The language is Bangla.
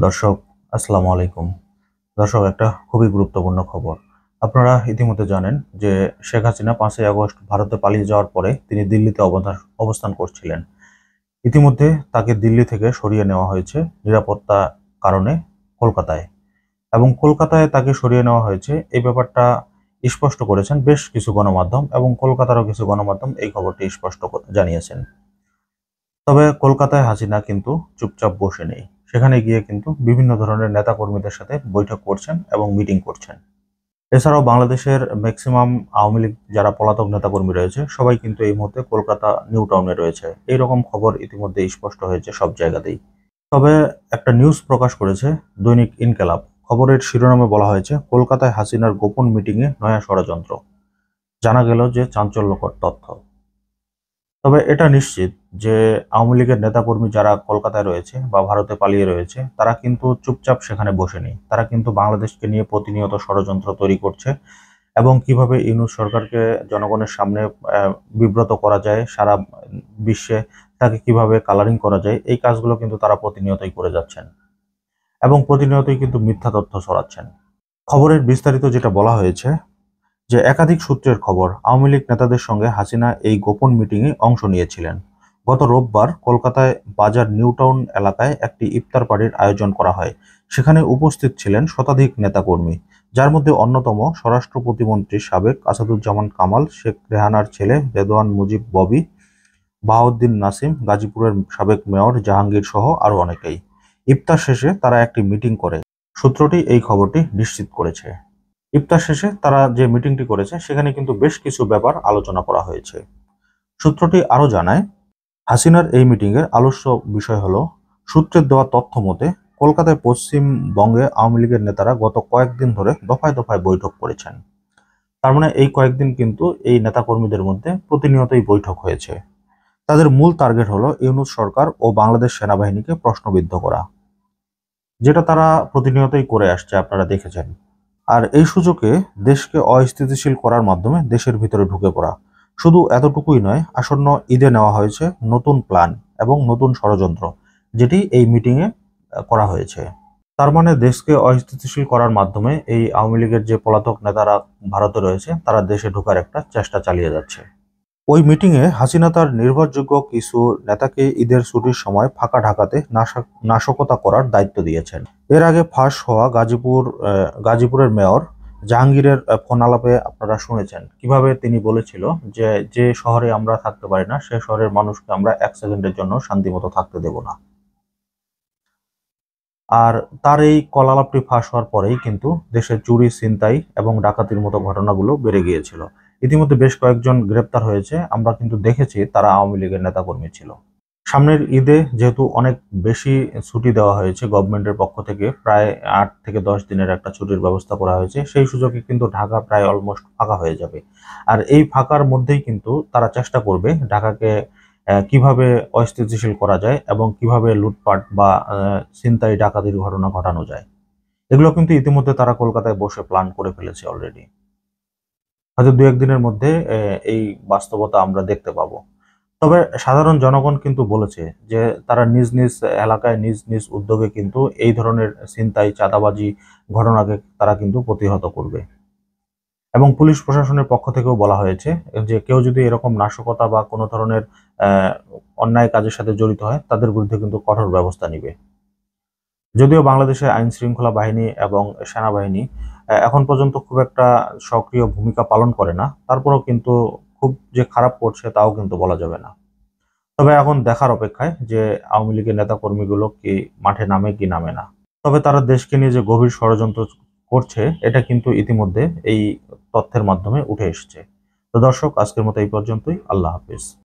দর্শক, আসসালামু আলাইকুম। দর্শক, একটা খুবই গুরুত্বপূর্ণ খবর। আপনারা ইতিমধ্যে জানেন যে শেখ হাসিনা 5ই আগস্ট ভারতে পালিয়ে যাওয়ার পরে তিনি দিল্লিতে অবস্থান করছিলেন। ইতিমধ্যে তাকে দিল্লি থেকে সরিয়ে নেওয়া হয়েছে নিরাপত্তা কারণে কলকাতায়, এবং কলকাতায় তাকে সরিয়ে নেওয়া হয়েছে এই ব্যাপারটা স্পষ্ট করেছেন বেশ কিছু গণমাধ্যম, এবং কলকাতারও কিছু গণমাধ্যম এই খবরটি স্পষ্ট জানিয়েছেন। তবে কলকাতায় হাসিনা কিন্তু চুপচাপ বসে নেই। সেখানে গিয়ে কিন্তু বিভিন্ন ধরনের নেতাকর্মীদের সাথে বৈঠক করছেন এবং মিটিং করছেন। এছাড়াও বাংলাদেশের ম্যাক্সিমাম আওয়ামী লীগ যারা পলাতক নেতাকর্মী রয়েছে সবাই কিন্তু এই মুহূর্তে কলকাতা নিউ টাউনে রয়েছে। এইরকম খবর ইতিমধ্যে স্পষ্ট হয়েছে সব জায়গাতেই। তবে একটা নিউজ প্রকাশ করেছে দৈনিক ইনকেলাব। খবরের শিরোনামে বলা হয়েছে, কলকাতায় হাসিনার গোপন মিটিংয়ে নয়া ষড়যন্ত্র। জানা গেল যে চাঞ্চল্যকর তথ্য। তবে এটা নিশ্চিত যে আওয়ামী লীগের নেতাকর্মী যারা কলকাতায় রয়েছে বা ভারতে পালিয়ে রয়েছে তারা কিন্তু চুপচাপ সেখানে বসে নেই। তারা কিন্তু বাংলাদেশকে নিয়ে প্রতিনিয়ত ষড়যন্ত্র তৈরি করছে, এবং কিভাবে ইউনূস সরকারকে জনগণের সামনে বিব্রত করা যায়, সারা বিশ্বে তাকে কিভাবে কালারিং করা যায়, এই কাজগুলো কিন্তু তারা প্রতিনিয়তই করে যাচ্ছেন এবং প্রতিনিয়তই কিন্তু মিথ্যা তথ্য ছড়াচ্ছেন। খবরের বিস্তারিত যেটা বলা হয়েছে যে একাধিক সূত্রের খবর, আওয়ামী লীগ নেতাদের সঙ্গে হাসিনা এই গোপন মিটিংয়ে অংশ নিয়েছিলেন। গত রোববার কলকাতায় বাজার নিউটাউন এলাকায় একটি ইফতার পার্টির আয়োজন করা হয়। সেখানে উপস্থিত ছিলেন শতাধিক নেতাকর্মী, যার মধ্যে অন্যতম স্বরাষ্ট্র প্রতিমন্ত্রী সাবেক আসাদুজ্জামান কামাল, শেখ রেহানার ছেলে রেদওয়ান মুজিব ববি, বাহাউদ্দিন নাসিম, গাজীপুরের সাবেক মেয়র জাহাঙ্গীর সহ আরও অনেকেই। ইফতার শেষে তারা একটি মিটিং করে, সূত্রটি এই খবরটি নিশ্চিত করেছে। ইফতার শেষে তারা যে মিটিংটি করেছে সেখানে কিন্তু বেশ কিছু ব্যাপার আলোচনা করা হয়েছে। সূত্রটি আরও জানায়, হাসিনার এই মিটিংয়ের আলোচ্য বিষয় হলো, সূত্রের দেওয়া তথ্য মতে কলকাতায় পশ্চিমবঙ্গে আওয়ামী লীগের নেতারা গত কয়েকদিন ধরে দফায় দফায় বৈঠক করেছেন। তার মানে এই কয়েকদিন কিন্তু এই নেতাকর্মীদের মধ্যে প্রতিনিয়তই বৈঠক হয়েছে। তাদের মূল টার্গেট হলো ইউনূস সরকার ও বাংলাদেশ সেনাবাহিনীকে প্রশ্নবিদ্ধ করা, যেটা তারা প্রতিনিয়তই করে আসছে, আপনারা দেখেছেন। আর এই সুযোগে দেশকে অস্থিতিশীল করার মাধ্যমে দেশের ভিতরে ঢুকে পড়া। শুধু এতটুকুই নয়, আসন্ন ঈদে নেওয়া হয়েছে নতুন প্ল্যান এবং নতুন ষড়যন্ত্র, যেটি এই মিটিংয়ে করা হয়েছে। তার মানে দেশকে অস্থিতিশীল করার মাধ্যমে এই আওয়ামী লীগের যে পলাতক নেতারা ভারতে রয়েছে তারা দেশে ঢোকার একটা চেষ্টা চালিয়ে যাচ্ছে। ওই মিটিংয়ে হাসিনা তার নির্ভরযোগ্য কিছু নেতাকে ঈদের ছুটির সময় ফাঁকা ঢাকাতে নাশকতা করার দায়িত্ব দিয়েছেন। এর আগে ফাঁস হওয়া গাজীপুরের মেয়র জাহাঙ্গীরের ফোন আলাপে আপনারা শুনেছেন কিভাবে তিনি বলেছিল যে যে শহরে আমরা থাকতে পারি না সে শহরের মানুষকে আমরা 1 সেকেন্ডের জন্য শান্তিমতো থাকতে দেব না। আর তার এই কলালাপটি ফাঁস হওয়ার পরেই কিন্তু দেশে চুরি, ছিনতাই এবং ডাকাতির মতো ঘটনাগুলো বেড়ে গিয়েছিল। ইতিমধ্যে বেশ কয়েকজন গ্রেপ্তার হয়েছে, আমরা কিন্তু দেখেছি তারা আওয়ামী লীগের নেতাকর্মী ছিল। সামনের ঈদে যেহেতু অনেক বেশি ছুটি দেওয়া হয়েছে গভর্নমেন্টের পক্ষ থেকে, প্রায় 8 থেকে 10 দিনের একটা ছুটির ব্যবস্থা করা হয়েছে, সেই সুযোগে কিন্তু ঢাকা প্রায় অলমোস্ট ফাঁকা হয়ে যাবে। আর এই ফাঁকার মধ্যেই কিন্তু তারা চেষ্টা করবে ঢাকাকে কিভাবে অস্থিতিশীল করা যায় এবং কিভাবে লুটপাট বা ছিনতাই ডাকাতির ঘটনা ঘটানো যায়। এগুলো কিন্তু ইতিমধ্যে তারা কলকাতায় বসে প্ল্যান করে ফেলেছে অলরেডি। হয়তো 2-1 দিনের মধ্যে এই বাস্তবতা আমরা দেখতে পাবো। তবে সাধারণ জনগণ কিন্তু বলেছে যে তারা নিজ নিজ এলাকায় নিজ নিজ উদ্যোগে কিন্তু এই ধরনের ছিনতাই, চাঁদাবাজি ঘটনাকে তারা কিন্তু প্রতিহত করবে। এবং পুলিশ প্রশাসনের পক্ষ থেকেও বলা হয়েছে যে কেউ যদি এরকম নাশকতা বা কোনো ধরনের আহ, অন্যায় কাজের সাথে জড়িত হয় তাদের বিরুদ্ধে কিন্তু কঠোর ব্যবস্থা নিবে। যদিও বাংলাদেশের আইন শৃঙ্খলা বাহিনী এবং সেনাবাহিনী এখন পর্যন্ত খুব একটা সক্রিয় ভূমিকা পালন করে না, তারপরেও কিন্তু খুব যে খারাপ করছে তাও কিন্তু বলা যাবে না। তবে এখন দেখার অপেক্ষায় যে আওয়ামী লীগের নেতাকর্মীগুলো কি মাঠে নামে কি নামে না। তবে তারা দেশকে নিয়ে যে গভীর ষড়যন্ত্র করছে এটা কিন্তু ইতিমধ্যে এই তথ্যের মাধ্যমে উঠে এসেছে। তো দর্শক, আজকের মতো এই পর্যন্তই। আল্লাহ হাফিজ।